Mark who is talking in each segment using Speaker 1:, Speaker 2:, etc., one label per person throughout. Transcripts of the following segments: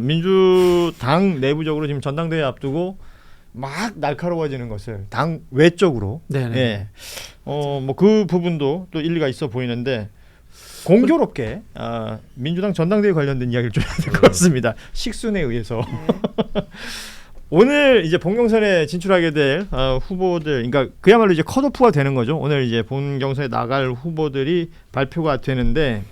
Speaker 1: 민주당 내부적으로 지금 전당대회 앞두고 막 날카로워지는 것을 당 외적으로 예. 뭐 그 부분도 또 일리가 있어 보이는데 공교롭게 민주당 전당대회 관련된 이야기를 좀 해야 될 것 같습니다. 식순에 의해서 오늘 이제 본 경선에 진출하게 될 후보들, 그러니까 그야말로 이제 컷오프가 되는 거죠. 오늘 이제 본 경선에 나갈 후보들이 발표가 되는데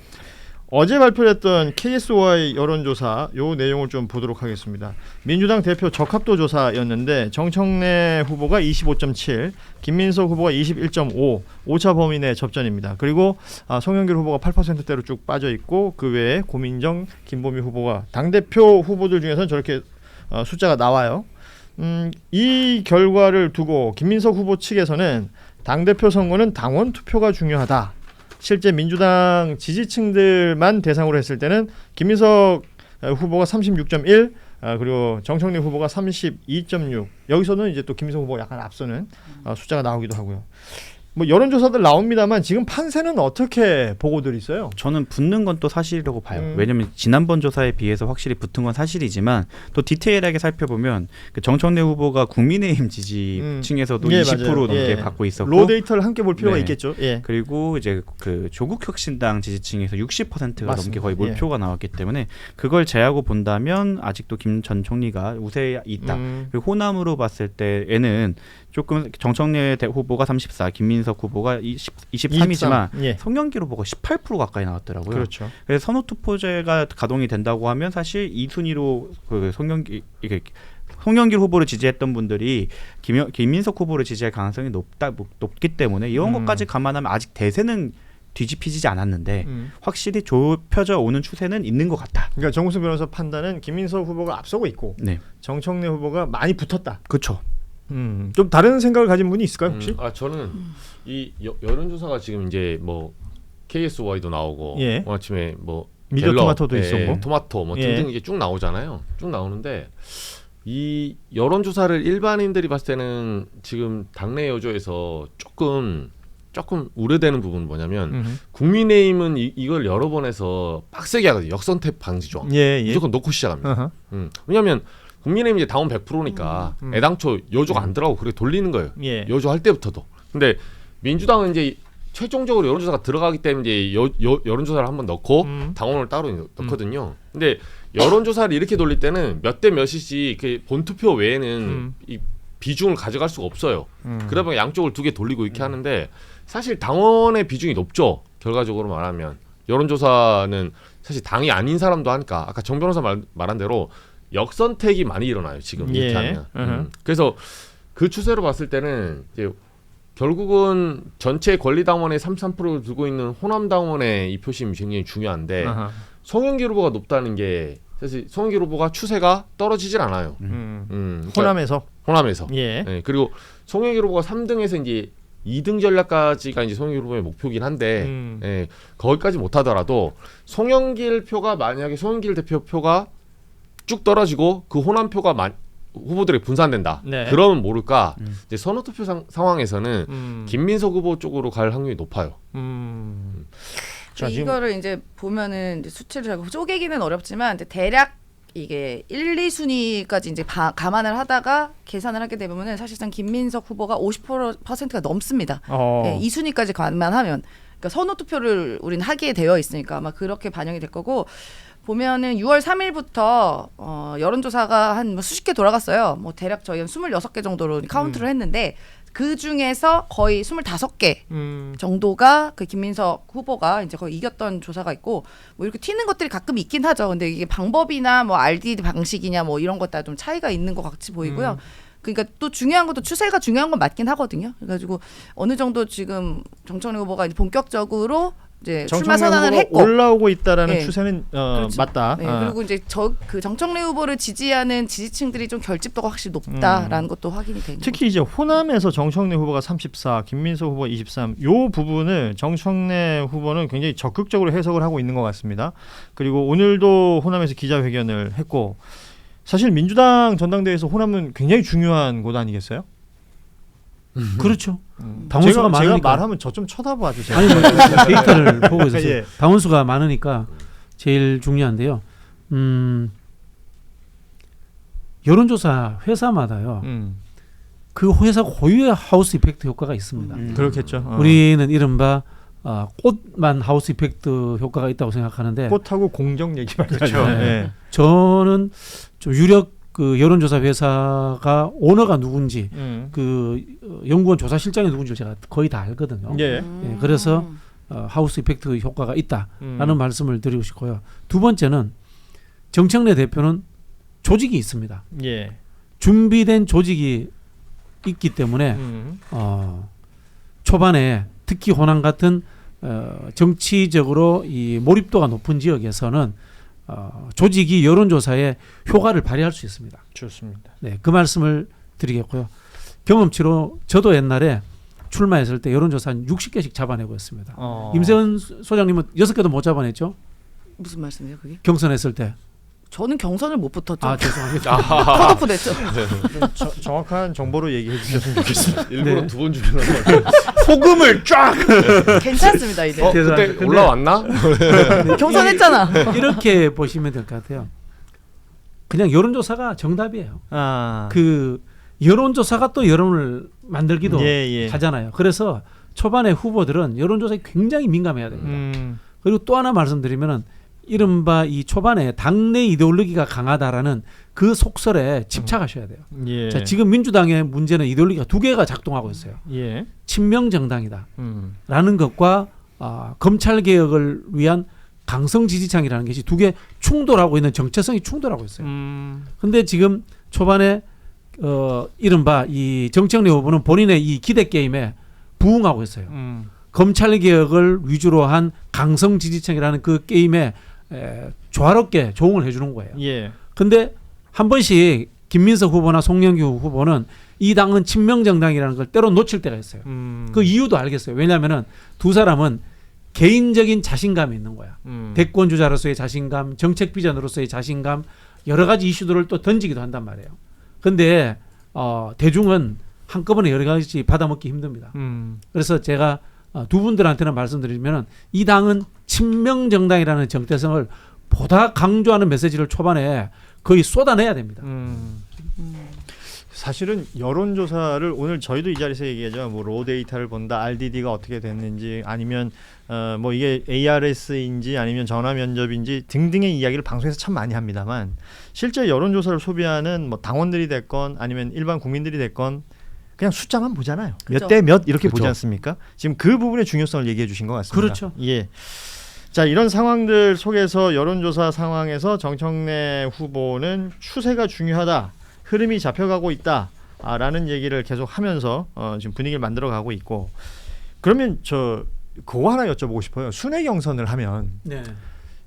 Speaker 1: 어제 발표했던 KSY 여론조사 요 내용을 좀 보도록 하겠습니다. 민주당 대표 적합도 조사였는데 정청래 후보가 25.7, 김민석 후보가 21.5, 오차 범위 내 접전입니다. 그리고 송영길 후보가 8%대로 쭉 빠져 있고 그 외에 고민정, 김보미 후보가 당대표 후보들 중에서는 저렇게 숫자가 나와요. 이 결과를 두고 김민석 후보 측에서는 당대표 선거는 당원 투표가 중요하다. 실제 민주당 지지층들만 대상으로 했을 때는 김민석 후보가 36.1 그리고 정청래 후보가 32.6 여기서는 이제 또 김민석 후보가 약간 앞서는 숫자가 나오기도 하고요. 뭐 여론조사들 나옵니다만 지금 판세는 어떻게 보고들 있어요?
Speaker 2: 저는 붙는 건 또 사실이라고 봐요. 왜냐하면 지난번 조사에 비해서 확실히 붙은 건 사실이지만 또 디테일하게 살펴보면 그 정청래 후보가 국민의힘 지지층에서도 20% 넘게 받고 있었고
Speaker 1: 로 데이터를 함께 볼 필요가 있겠죠.
Speaker 2: 그리고 이제 그 조국혁신당 지지층에서 60%가
Speaker 1: 맞습니다.
Speaker 2: 넘게 거의 몰표가 나왔기 때문에 그걸 제하고 본다면 아직도 김 전 총리가 우세에 있다. 그리고 호남으로 봤을 때에는 조금 정청래 후보가 34, 김민석 후보가 23이지만 송영길 후보가 18% 가까이 나왔더라고요.
Speaker 1: 그렇죠.
Speaker 2: 그래서 선호투표제가 가동이 된다고 하면 사실 이 순위로 그 송영길 후보를 지지했던 분들이 김민석 후보를 지지할 가능성이 높기 때문에 이런 것까지 감안하면 아직 대세는 뒤집히지 않았는데 확실히 좁혀져 오는 추세는 있는 것 같다.
Speaker 1: 그러니까 정우승 변호사 판단은 김민석 후보가 앞서고 있고 정청래 후보가 많이 붙었다.
Speaker 2: 그렇죠.
Speaker 1: 좀 다른 생각을 가진 분이 있을까요 혹시?
Speaker 3: 저는 이 여론조사가 지금 이제 뭐 KSY도 나오고 오늘 아침에 뭐
Speaker 1: 미디어 토마토도 있었고
Speaker 3: 토마토 뭐 등등 이게 쭉 나오잖아요. 쭉 나오는데 이 여론조사를 일반인들이 봤을 때는 지금 당내 여조에서 조금 우려되는 부분은 뭐냐면 국민의힘은 이걸 여러 번 해서 빡세게 하거든요. 역선택 방지죠. 무조건 놓고 시작합니다. 왜냐하면 국민의힘 이제 당원 100%니까 애당초 여조가 안 들어가고 그렇게 돌리는 거예요. 여조 할 때부터도. 근데 민주당은 이제 최종적으로 여론조사가 들어가기 때문에 이제 여론조사를 한번 넣고 당원을 따로 넣거든요. 근데 여론조사를 이렇게 돌릴 때는 몇 대 몇이지 본투표 외에는 이 비중을 가져갈 수가 없어요. 그러다 보니 양쪽을 두 개 돌리고 이렇게 하는데 사실 당원의 비중이 높죠. 결과적으로 말하면 여론조사는 사실 당이 아닌 사람도 하니까 아까 정 변호사 말한 대로 역선택이 많이 일어나요. 지금 이렇게 하면. 그래서 그 추세로 봤을 때는 이제 결국은 전체 권리당원의 33%를 두고 있는 호남당원의 이 표심이 굉장히 중요한데 송영길 후보가 높다는 게 사실 송영길 후보가 추세가 떨어지질 않아요. 그러니까 호남에서. 그리고 송영길 후보가 3등에서 이제 2등 전략까지가 이제 송영길 후보의 목표긴 한데 거기까지 못하더라도 송영길 표가 만약에 송영길 대표 표가 쭉 떨어지고 그 호남 표가 후보들이 분산된다. 그러면 모를까 이제 선호투표 상황에서는 김민석 후보 쪽으로 갈 확률이 높아요.
Speaker 4: 자, 이거를 이제 보면은 이제 수치를 잘 쪼개기는 어렵지만 이제 대략 이게 1, 2순위까지 이제 감안을 하다가 계산을 하게 되면은 사실상 김민석 후보가 50%가 넘습니다. 2순위까지 감안하면 그러니까 선호투표를 우리는 하게 되어 있으니까 아마 그렇게 반영이 될 거고. 보면은 6월 3일부터 여론조사가 한 수십 개 돌아갔어요. 뭐 대략 저희 한 26개 정도로 카운트를 했는데 그 중에서 거의 25개 정도가 그 김민석 후보가 이제 거의 이겼던 조사가 있고 뭐 이렇게 튀는 것들이 가끔 있긴 하죠. 근데 이게 방법이나 뭐 RD 방식이냐 뭐 이런 것 따라 좀 차이가 있는 것 같이 보이고요. 그러니까 또 중요한 것도 추세가 중요한 건 맞긴 하거든요. 그래가지고 어느 정도 지금 정청래 후보가 이제 본격적으로 이제 출마 선언을 했고
Speaker 1: 올라오고 있다라는 추세는 그렇죠. 맞다.
Speaker 4: 그리고 이제 그 정청래 후보를 지지하는 지지층들이 좀 결집도가 확실히 높다라는 것도 확인이 된 거죠.
Speaker 1: 특히 이제 호남에서 정청래 후보가 34, 김민석 후보가 23. 요 부분을 정청래 후보는 굉장히 적극적으로 해석을 하고 있는 것 같습니다. 그리고 오늘도 호남에서 기자회견을 했고 사실 민주당 전당대회에서 호남은 굉장히 중요한 곳 아니겠어요?
Speaker 5: 그렇죠. 당원수가 많으니까.
Speaker 1: 제가 말하면 저 좀 쳐다봐 주세요.
Speaker 5: 아니 데이터를 보고 있어요. 당원수가 많으니까 제일 중요한데요. 여론조사 회사마다요. 그 회사 고유의 하우스 이펙트 효과가 있습니다.
Speaker 1: 그렇겠죠.
Speaker 5: 우리는 이른바 꽃만 하우스 이펙트 효과가 있다고 생각하는데
Speaker 1: 꽃하고 공정 얘기 말이죠.
Speaker 3: 그렇죠.
Speaker 1: 네.
Speaker 5: 저는 좀 유력 그 여론조사 회사가 오너가 누군지 그 연구원 조사실장이 누군지 제가 거의 다 알거든요.
Speaker 1: 예.
Speaker 5: 예, 그래서 하우스 이펙트 효과가 있다라는 말씀을 드리고 싶고요. 두 번째는 정청래 대표는 조직이 있습니다.
Speaker 1: 예.
Speaker 5: 준비된 조직이 있기 때문에 초반에 특히 호남 같은 정치적으로 이 몰입도가 높은 지역에서는 조직이 여론조사에 효과를 발휘할 수 있습니다.
Speaker 1: 좋습니다.
Speaker 5: 네, 그 말씀을 드리겠고요. 경험치로 저도 옛날에 출마했을 때 여론조사 한 60개씩 잡아내고 했습니다. 임세은 소장님은 6개도 못 잡아냈죠?
Speaker 4: 무슨 말씀이에요, 그게?
Speaker 5: 경선했을 때.
Speaker 4: 저는 경선을 못 붙었죠.
Speaker 5: 아, 죄송합니다.
Speaker 4: 컷오프 됐죠.
Speaker 1: 정확한 정보로 얘기해 주셨으면 좋겠습니다.
Speaker 3: 일부러
Speaker 1: 네.
Speaker 3: 두 번 주려고.
Speaker 1: 소금을 쫙.
Speaker 4: 괜찮습니다, 이제.
Speaker 3: 그때
Speaker 5: 근데-
Speaker 3: 올라왔나?
Speaker 4: 경선했잖아.
Speaker 5: 이렇게 보시면 될 것 같아요. 그냥 여론조사가 정답이에요. 그 여론조사가 또 여론을 만들기도
Speaker 1: 예.
Speaker 5: 하잖아요. 그래서 초반에 후보들은 여론조사에 굉장히 민감해야 됩니다. 그리고 또 하나 말씀드리면은 이른바 이 초반에 당내 이데올로기가 강하다라는 그 속설에 집착하셔야 돼요.
Speaker 1: 예.
Speaker 5: 자, 지금 민주당의 문제는 이데올로기가 두 개가 작동하고 있어요.
Speaker 1: 예.
Speaker 5: 친명 정당이다라는 것과 검찰 개혁을 위한 강성 지지층이라는 것이 두 개 충돌하고 있는 정체성이 충돌하고 있어요. 근데 지금 초반에 이른바 이 정청래 후보는 본인의 이 기대 게임에 부응하고 있어요. 검찰 개혁을 위주로 한 강성 지지층이라는 그 게임에 조화롭게 조응을 해주는 거예요.
Speaker 1: 예.
Speaker 5: 근데 한 번씩 김민석 후보나 송영규 후보는 이 당은 친명 정당이라는 걸 때로 놓칠 때가 있어요. 그 이유도 알겠어요. 왜냐하면은 두 사람은 개인적인 자신감이 있는 거야. 대권 주자로서의 자신감, 정책 비전으로서의 자신감, 여러 가지 이슈들을 또 던지기도 한단 말이에요. 근데 대중은 한꺼번에 여러 가지 받아먹기 힘듭니다. 그래서 제가 두 분들한테는 말씀드리면은 이 당은 친명 정당이라는 정체성을 보다 강조하는 메시지를 초반에 거의 쏟아내야 됩니다.
Speaker 1: 사실은 여론조사를 오늘 저희도 이 자리에서 얘기하죠. 뭐 로 데이터를 본다, RDD가 어떻게 됐는지, 아니면 뭐 이게 ARS인지 아니면 전화 면접인지 등등의 이야기를 방송에서 참 많이 합니다만, 실제 여론조사를 소비하는 뭐 당원들이 됐건 아니면 일반 국민들이 됐건 그냥 숫자만 보잖아요. 몇 대 몇 이렇게 보지 않습니까? 지금 그 부분의 중요성을 얘기해 주신 것 같습니다.
Speaker 5: 그렇죠.
Speaker 1: 예. 자, 이런 상황들 속에서 여론조사 상황에서 정청래 후보는 추세가 중요하다, 흐름이 잡혀가고 있다라는 얘기를 계속 하면서 지금 분위기를 만들어가고 있고, 그러면 저 그거 하나 여쭤보고 싶어요. 순회 경선을 하면
Speaker 5: 네.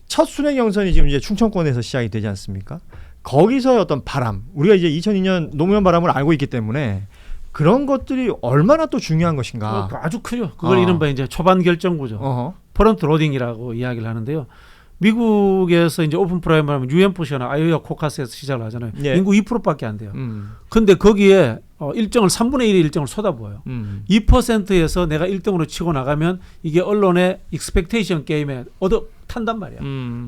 Speaker 1: 첫 순회 경선이 지금 이제 충청권에서 시작이 되지 않습니까? 거기서의 어떤 바람, 우리가 이제 2002년 노무현 바람을 알고 있기 때문에 그런 것들이 얼마나 또 중요한 것인가.
Speaker 5: 아주 크죠. 그걸 이른바 이제 초반 결정구죠. 프런트 로딩이라고 이야기를 하는데요. 미국에서 이제 오픈 프라이머리는 유엔포시나 아이오와 코카스에서 시작을 하잖아요.
Speaker 1: 예.
Speaker 5: 인구 2%밖에 안 돼요. 근데 거기에 일정을 3분의 1의 일정을 쏟아부어요. 2%에서 내가 1등으로 치고 나가면 이게 언론의 익스펙테이션 게임에 탄단 말이야.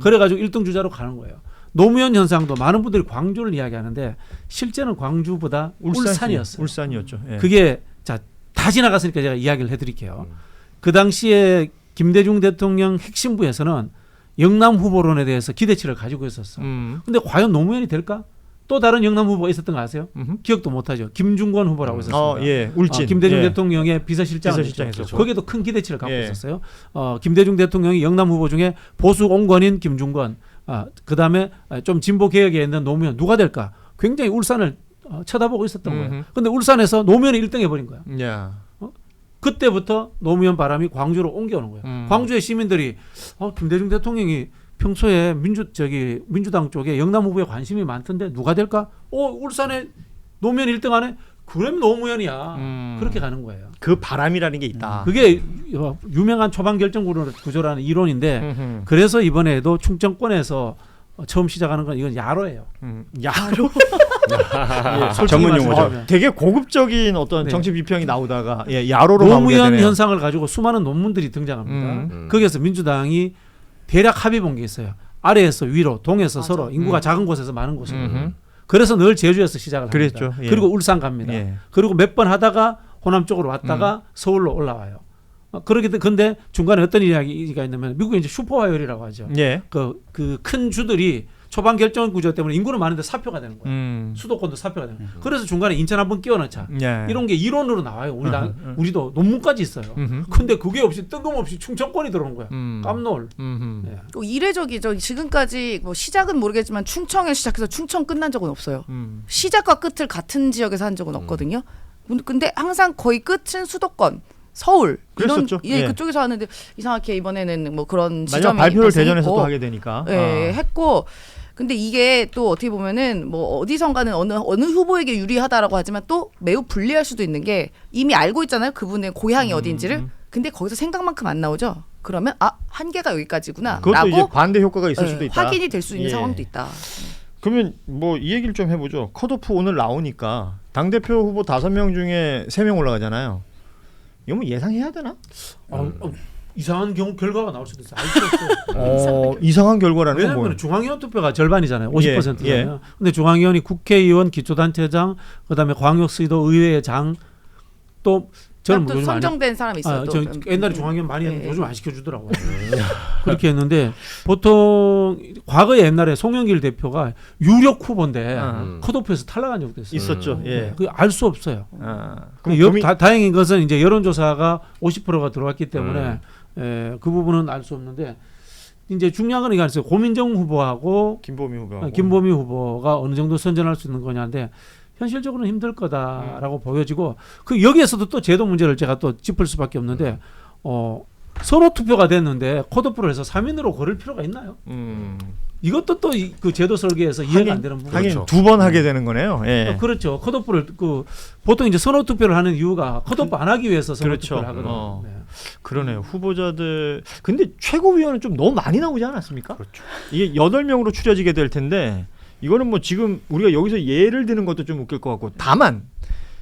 Speaker 5: 그래가지고 1등 주자로 가는 거예요. 노무현 현상도 많은 분들이 광주를 이야기하는데 실제는 광주보다 울산이었어요.
Speaker 1: 울산이었죠. 예.
Speaker 5: 그게 자, 다 지나갔으니까 제가 이야기를 해드릴게요. 그 당시에 김대중 대통령 핵심부에서는 영남 후보론에 대해서 기대치를 가지고 있었어. 근데 과연 노무현이 될까? 또 다른 영남 후보가 있었던 거 아세요? 기억도 못하죠. 김중권 후보라고 있었습니다.
Speaker 1: 예, 울진.
Speaker 5: 김대중
Speaker 1: 예.
Speaker 5: 대통령의 비서실장을
Speaker 1: 비서실장이었죠.
Speaker 5: 했죠. 거기에도 큰 기대치를 갖고
Speaker 1: 예.
Speaker 5: 있었어요. 김대중 대통령이 영남 후보 중에 보수 온건인 김중권, 그다음에 좀 진보 개혁에 있는 노무현 누가 될까? 굉장히 울산을 쳐다보고 있었던 거예요. 근데 울산에서 노무현이 1등 해버린 거야.
Speaker 1: 야.
Speaker 5: 그때부터 노무현 바람이 광주로 옮겨오는 거예요. 광주의 시민들이 김대중 대통령이 평소에 민주당 쪽에 영남 후보에 관심이 많던데 누가 될까? 울산에 노무현 1등 하네? 그럼 노무현이야. 그렇게 가는 거예요.
Speaker 1: 그 바람이라는 게 있다.
Speaker 5: 그게 유명한 초반 결정 구조라는 이론인데 그래서 이번에도 충청권에서 처음 시작하는 건 이건 야로예요.
Speaker 1: 야로.
Speaker 5: 예,
Speaker 2: 전문 용어죠.
Speaker 1: 되게 고급적인 어떤
Speaker 5: 네.
Speaker 1: 정치 비평이 나오다가 야로로 마무리가
Speaker 5: 노무현
Speaker 1: 되네요.
Speaker 5: 현상을 가지고 수많은 논문들이 등장합니다. 거기에서 민주당이 대략 합의 본 게 있어요. 아래에서 위로, 동에서 서로, 인구가 작은 곳에서 많은 곳으로. 그래서 늘 제주에서 시작을 합니다.
Speaker 1: 그랬죠. 예.
Speaker 5: 그리고 울산 갑니다.
Speaker 1: 예.
Speaker 5: 그리고 몇 번 하다가 호남 쪽으로 왔다가 서울로 올라와요. 그렇게 근데 중간에 어떤 이야기가 있냐면 미국에 이제 슈퍼와이어리라고 하죠.
Speaker 1: 예.
Speaker 5: 그 큰 주들이 초반 결정 구조 때문에 인구는 많은데 사표가 되는 거예요. 수도권도 사표가 되는 거예요. 그래서 중간에 인천 한번 끼워넣자.
Speaker 1: 예.
Speaker 5: 이런 게 이론으로 나와요. 우리도 논문까지 있어요. 근데 그게 없이 뜬금없이 충청권이 들어온 거야. 깜놀. 예.
Speaker 4: 이례적이죠. 지금까지 뭐 시작은 모르겠지만 충청에 시작해서 충청 끝난 적은 없어요. 시작과 끝을 같은 지역에서 한 적은 없거든요. 근데 항상 거의 끝은 수도권, 서울
Speaker 1: 그랬었죠.
Speaker 4: 이런
Speaker 1: 예.
Speaker 4: 그쪽에서 하는데 이상하게 이번에는 뭐 그런
Speaker 1: 마지막
Speaker 4: 지점이
Speaker 1: 발표를 대전에서 또
Speaker 4: 발생했고,
Speaker 1: 하게 되니까.
Speaker 4: 예, 했고. 근데 이게 또 어떻게 보면은 뭐 어디선가는 어느 후보에게 유리하다라고 하지만 또 매우 불리할 수도 있는 게 이미 알고 있잖아요. 그분의 고향이 어딘지를. 근데 거기서 생각만큼 안 나오죠. 그러면 한계가 여기까지구나.
Speaker 1: 그것도
Speaker 4: 라고
Speaker 1: 이제 반대 효과가 있을
Speaker 4: 예,
Speaker 1: 수도 있다.
Speaker 4: 확인이 될 수 있는
Speaker 1: 예.
Speaker 4: 상황도 있다.
Speaker 1: 그러면 뭐 이 얘기를 좀 해보죠. 컷오프 오늘 나오니까 당대표 후보 5명 중에 3명 올라가잖아요. 이거 뭐 예상해야 되나?
Speaker 5: 이상한 결과가 나올 수도 있어요. 알 수 없어요.
Speaker 1: 이상한 결과라는 건
Speaker 5: 왜냐하면
Speaker 1: 뭐예요?
Speaker 5: 중앙위원 투표가 절반이잖아요. 50%잖아요.
Speaker 1: 예.
Speaker 5: 근데 중앙위원이 국회의원, 기초단체장, 그다음에 광역시도 의회장 또 저는
Speaker 4: 또
Speaker 5: 요즘
Speaker 4: 선정된 사람이 있어요. 또.
Speaker 5: 옛날에 중앙위원 많이 했는데
Speaker 4: 예.
Speaker 5: 요즘 안 시켜주더라고요. 그렇게 했는데 보통 과거에 옛날에 송영길 대표가 유력 후보인데 컷오프에서 탈락한 적도 있어요.
Speaker 1: 있었죠. 예.
Speaker 5: 알 수 없어요.
Speaker 1: 그럼
Speaker 5: 다행인 것은 이제 여론조사가 50%가 들어왔기 때문에 그 부분은 알 수 없는데 이제 중요한 건 이거 고민정 후보하고
Speaker 1: 김보미 후보하고
Speaker 5: 김보미 후보가 어느 정도 선전할 수 있는 거냐인데 현실적으로는 힘들 거다라고 보여지고 그 여기에서도 또 제도 문제를 제가 또 짚을 수밖에 없는데 선호 투표가 됐는데 컷오프를 해서 3인으로 고를 필요가 있나요? 이것도 또 그 제도 설계에서 이해가 안 되는 부분.
Speaker 1: 하긴
Speaker 3: 그렇죠.
Speaker 1: 2번 하게 되는 거네요. 예.
Speaker 5: 그렇죠. 컷오프를 보통 이제 선호 투표를 하는 이유가 컷오프 안 하기 위해서 선호
Speaker 1: 그렇죠.
Speaker 5: 투표를 하거든요. 네.
Speaker 1: 그러네요. 후보자들 근데 최고위원은 좀 너무 많이 나오지 않았습니까?
Speaker 3: 그렇죠.
Speaker 1: 이게 8명으로 추려지게 될 텐데 이거는 뭐 지금 우리가 여기서 예를 드는 것도 좀 웃길 것 같고 다만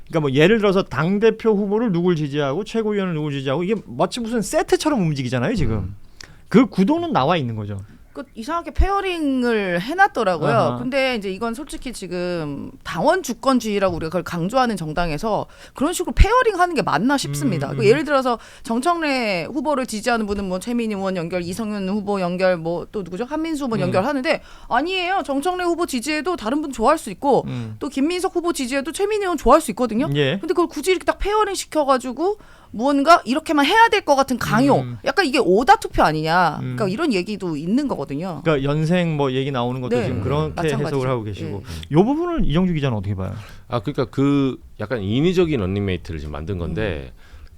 Speaker 1: 그러니까 뭐 예를 들어서 당대표 후보를 누굴 지지하고 최고위원을 누굴 지지하고 이게 마치 무슨 세트처럼 움직이잖아요 지금. 그 구도는 나와 있는 거죠.
Speaker 4: 이상하게 페어링을 해놨더라고요.
Speaker 1: 아하.
Speaker 4: 근데 이제 이건 솔직히 지금 당원 주권주의라고 우리가 그걸 강조하는 정당에서 그런 식으로 페어링하는 게 맞나 싶습니다. 예를 들어서 정청래 후보를 지지하는 분은 뭐 최민희 의원 연결, 이성윤 후보 연결, 뭐 또 누구죠? 한민수 후보 연결하는데 아니에요. 정청래 후보 지지해도 다른 분 좋아할 수 있고 또 김민석 후보 지지해도 최민희 의원 좋아할 수 있거든요.
Speaker 1: 예.
Speaker 4: 근데 그걸 굳이 이렇게 딱 페어링 시켜가지고 무언가 이렇게만 해야 될 것 같은 강요. 약간 이게 오다 투표 아니냐. 그러니까 이런 얘기도 있는 거거든요.
Speaker 1: 그러니까 연생 뭐 얘기 나오는 것도
Speaker 4: 네.
Speaker 1: 지금 그렇게
Speaker 4: 마찬가지죠.
Speaker 1: 해석을 하고 계시고
Speaker 4: 예.
Speaker 1: 이 부분을 이정주 기자는 어떻게 봐요?
Speaker 3: 그러니까 그 약간 인위적인 런닝메이트를 지금 만든 건데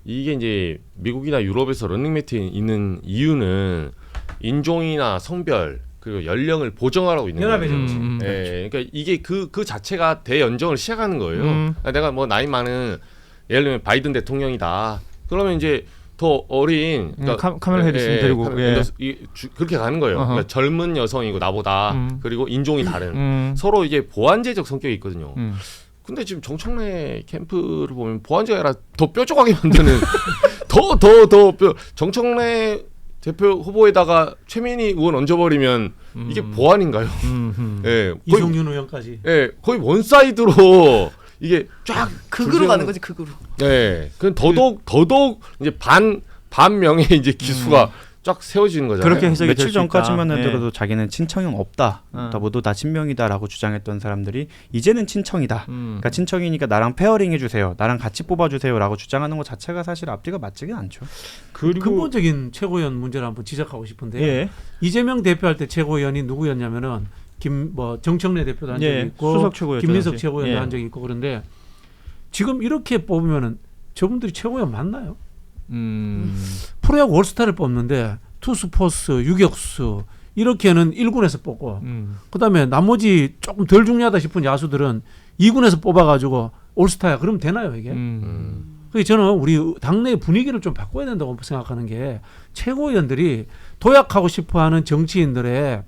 Speaker 3: 이게 이제 미국이나 유럽에서 런닝메이트 있는 이유는 인종이나 성별 그리고 연령을 보정하라고 있는
Speaker 5: 연합의
Speaker 3: 거예요.
Speaker 5: 정치.
Speaker 3: 예, 그러니까 이게 그 자체가 대연정을 시작하는 거예요. 내가 뭐 나이 많은 예를 들면 바이든 대통령이다. 그러면 이제 더 어린
Speaker 1: 카멜라 해리스는 데리고
Speaker 3: 그렇게 가는 거예요. 그러니까 젊은 여성이고 나보다 그리고 인종이 다른 서로 이제 보완제적 성격이 있거든요. 근데 지금 정청래 캠프를 보면 보완제가 아니라 더 뾰족하게 만드는 더 정청래 대표 후보에다가 최민희 의원 얹어버리면 이게 보완인가요? 예, 거의,
Speaker 5: 이성윤 의원까지.
Speaker 3: 예, 거의 원사이드로 이게 쫙
Speaker 4: 극으로 가는 거지 극으로.
Speaker 3: 네, 그 더더욱 이제 반 명의 이제 기수가 쫙 세워지는 거잖아요.
Speaker 1: 그렇게 해석이 될
Speaker 2: 며칠
Speaker 1: 수
Speaker 2: 전까지만
Speaker 1: 있다.
Speaker 2: 하더라도 자기는 친청형 없다, 모두 다 친명이다라고 주장했던 사람들이 이제는 친청이다. 그러니까 친청이니까 나랑 페어링 해주세요, 나랑 같이 뽑아주세요라고 주장하는 것 자체가 사실 앞뒤가 맞지는 않죠.
Speaker 1: 그리고
Speaker 5: 근본적인 최고위원 문제를 한번 지적하고 싶은데요.
Speaker 1: 예.
Speaker 5: 이재명 대표할 때 최고위원이 누구였냐면은 정청래 대표도 한 적이
Speaker 1: 예,
Speaker 5: 있고
Speaker 1: 수석 최고였죠,
Speaker 5: 김민석
Speaker 1: 당시.
Speaker 5: 최고위원도
Speaker 1: 예.
Speaker 5: 한 적이 있고 그런데 지금 이렇게 뽑으면은 저분들이 최고위원 맞나요? 프로야구 올스타를 뽑는데 투수, 포수, 유격수 이렇게는 1군에서 뽑고 그다음에 나머지 조금 덜 중요하다 싶은 야수들은 2군에서 뽑아가지고 올스타야 그러면 되나요 이게? 그래서 저는 우리 당내 분위기를 좀 바꿔야 된다고 생각하는 게 최고위원들이 도약하고 싶어하는 정치인들의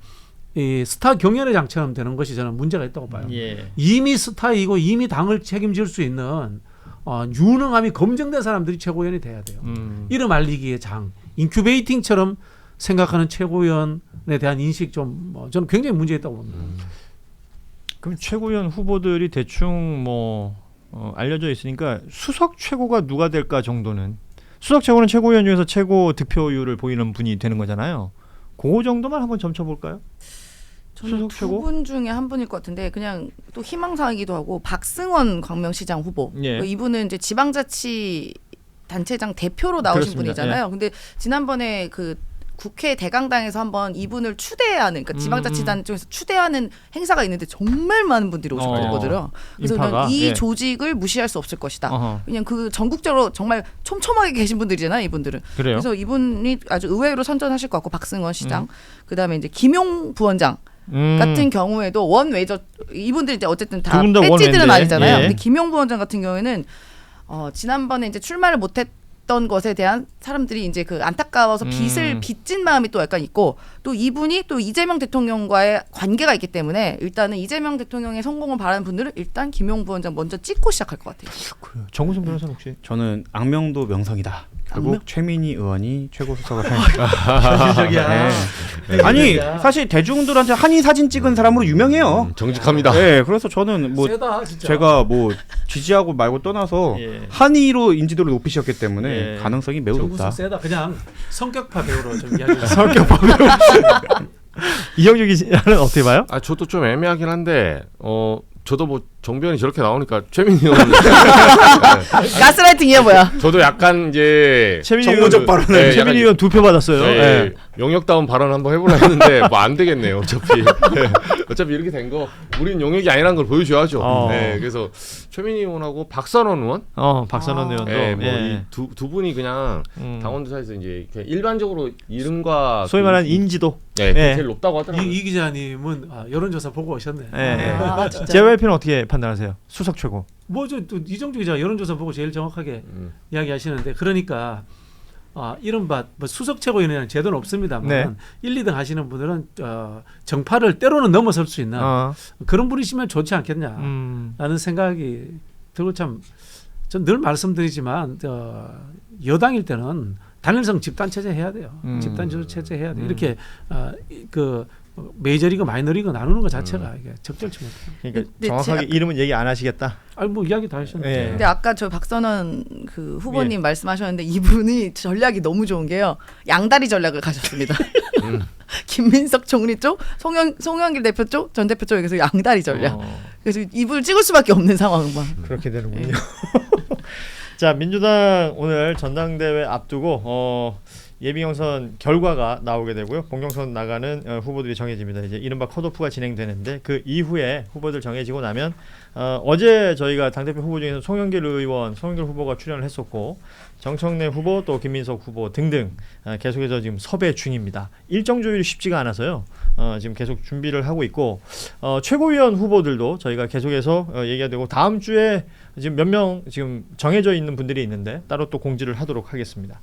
Speaker 5: 이 스타 경연의 장처럼 되는 것이 저는 문제가 있다고 봐요.
Speaker 1: 예.
Speaker 5: 이미 스타이고 이미 당을 책임질 수 있는 유능함이 검증된 사람들이 최고위원이 돼야 돼요. 이름 알리기의 장, 인큐베이팅처럼 생각하는 최고위원에 대한 인식 좀 저는 굉장히 문제 있다고 봅니다.
Speaker 1: 그럼 최고위원 후보들이 대충 뭐 알려져 있으니까 수석 최고가 누가 될까 정도는 수석 최고는 최고위원 중에서 최고 득표율을 보이는 분이 되는 거잖아요. 그 정도만 한번 점쳐볼까요?
Speaker 4: 저는
Speaker 1: 수석 최고?
Speaker 4: 두 분 중에 한 분일 것 같은데 그냥 또 희망사항이기도 하고 박승원 광명시장 후보.
Speaker 1: 예.
Speaker 4: 이분은 이제 지방자치 단체장 대표로 나오신
Speaker 1: 그렇습니다.
Speaker 4: 분이잖아요. 근데 지난번에 그 국회 대강당에서 한번 이분을 추대하는 그러니까 지방자치단 쪽에서 추대하는 행사가 있는데 정말 많은 분들이 오셨거든요. 그래서
Speaker 1: 인파가?
Speaker 4: 저는 이
Speaker 1: 예.
Speaker 4: 조직을 무시할 수 없을 것이다.
Speaker 1: 어허.
Speaker 4: 그냥 그 전국적으로 정말 촘촘하게 계신 분들이잖아요, 이분들은.
Speaker 1: 그래요?
Speaker 4: 그래서 이분이 아주 의외로 선전하실 것 같고 박승원 시장, 그다음에 이제 김용 부원장 같은 경우에도 원외저 이분들 이제 어쨌든 다
Speaker 1: 두분다
Speaker 4: 배지들은
Speaker 1: 원외인데.
Speaker 4: 아니잖아요.
Speaker 1: 예.
Speaker 4: 근데 김용 부원장 같은 경우에는 지난번에 이제 출마를 못했던 것에 대한 사람들이 이제 그 안타까워서 빚을 빚진 마음이 또 약간 있고 또 이분이 또 이재명 대통령과의 관계가 있기 때문에 일단은 이재명 대통령의 성공을 바라는 분들은 일단 김용 부원장 먼저 찍고 시작할 것 같아요.
Speaker 1: 정우성 변호사는 혹시?
Speaker 2: 저는 악명도 명성이다. 결국
Speaker 4: 악명?
Speaker 2: 최민희 의원이 최고 수석을 할
Speaker 5: 현실적이야.
Speaker 2: 네. 아니 사실 대중들한테 한이 사진 찍은 사람으로 유명해요.
Speaker 3: 정직합니다.
Speaker 2: 네, 그래서 저는 뭐
Speaker 5: 세다 진짜.
Speaker 2: 제가 뭐 지지하고 말고 떠나서
Speaker 1: 예.
Speaker 2: 한의로 인지도를 높이셨기 때문에
Speaker 1: 예.
Speaker 2: 가능성이 매우
Speaker 5: 정구석
Speaker 2: 높다.
Speaker 5: 세다. 그냥 성격파 배우로 좀 이야기를.
Speaker 1: 이영주 기자는 어떻게 봐요?
Speaker 3: 아 저도 좀 애매하긴 한데 저도 뭐 정변이 저렇게 나오니까 최민희 의원
Speaker 4: 가스라이팅이야 뭐야?
Speaker 3: 저도 약간 이제
Speaker 2: 정무적 발언을
Speaker 3: 네,
Speaker 1: 최민희
Speaker 3: 약간
Speaker 1: 의원 2표 받았어요.
Speaker 3: 네,
Speaker 1: 예.
Speaker 3: 용역다운 발언 한번 해보려 했는데 뭐 안 되겠네요. 어차피 어차피 이렇게 된 거 우리는 용역이 아니라는 걸 보여줘야죠. 네, 그래서 최민희 의원하고 박선원 의원,
Speaker 1: 박선원 의원도
Speaker 3: 네,
Speaker 1: 예.
Speaker 3: 뭐두 분이 그냥 당원조사에서 이제 그냥 일반적으로 이름과
Speaker 1: 소위 말하는 인지도.
Speaker 3: 네,
Speaker 1: 예.
Speaker 3: 제일 높다고 하더라고요.
Speaker 5: 이 기자님은 여론조사 보고 오셨네.
Speaker 1: 예.
Speaker 4: 아, 진짜.
Speaker 1: JYP는 어떻게 판단하세요? 수석 최고.
Speaker 5: 뭐저 또 이정주 기자 여론조사 보고 제일 정확하게 이야기하시는데 그러니까 이른바 뭐 수석 최고위원이라는 제도는 없습니다만
Speaker 1: 네.
Speaker 5: 1, 2등 하시는 분들은 정파를 때로는 넘어설 수 있는 그런 분이시면 좋지 않겠냐라는 생각이 들고 참 전 늘 말씀드리지만 여당일 때는 단일성 집단 체제 해야 돼요. 집단 지도 체제 해야 돼. 이렇게 그 메이저리그 마이너리그 나누는 것 자체가 이게 적절치 못해요.
Speaker 1: 그러니까
Speaker 4: 근데
Speaker 1: 정확하게 이름은 얘기 안 하시겠다.
Speaker 5: 아니 뭐 이야기 다 하셨는데.
Speaker 1: 예.
Speaker 4: 근데 아까 저 박선원 그 후보님 말씀하셨는데 이분이 전략이 너무 좋은 게요. 양다리 전략을 가셨습니다. 김민석 총리 쪽, 송영길 대표 쪽, 전 대표 쪽에서 양다리 전략. 그래서 이분을 찍을 수밖에 없는 상황만.
Speaker 1: 그렇게 되는군요. 자, 민주당 오늘 전당대회 앞두고 예비 경선 결과가 나오게 되고요. 본경선 나가는 후보들이 정해집니다. 이제 이른바 컷오프가 진행되는데 그 이후에 후보들 정해지고 나면 어제 저희가 당대표 후보 중에서 송영길 후보가 출연을 했었고 정청래 후보 또 김민석 후보 등등 계속해서 지금 섭외 중입니다. 일정 조율이 쉽지가 않아서요. 지금 계속 준비를 하고 있고 최고위원 후보들도 저희가 계속해서 얘기가 되고 다음 주에 지금 몇 명 지금 정해져 있는 분들이 있는데 따로 또 공지를 하도록 하겠습니다.